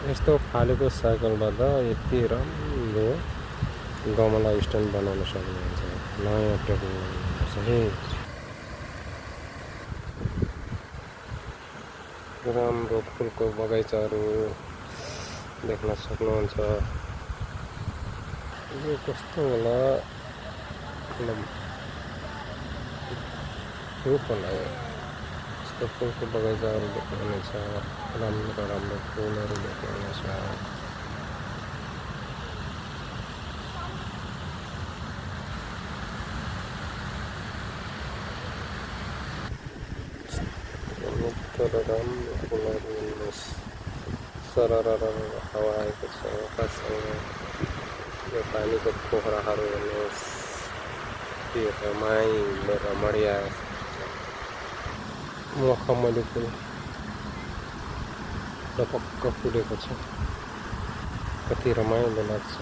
यस्तो फालेको साइकलबाट यति राम्रो गमला स्ट्यान्ड बनाउन सक्नुहुन्छ। नयाँ टेक्नोलोजी सही राम्रो फुलको बगैँचाहरू देख्न सक्नुहुन्छ। यो कस्तो होला रूप होला यस्तो फुलको बगैँचाहरू देख्नुहुनेछ। राम्रो राम्रो फुलहरू देख्नुहुनेछ। तर राम्रो फुलहरू सरर हावा आएको छ आकाशसँग। यो पानीको पोखराहरू हेर्नुहोस् के रमाइलो रमणीय मखमली फुल टपक्क फुलेको छ। कति रमाइलो लाग्छ।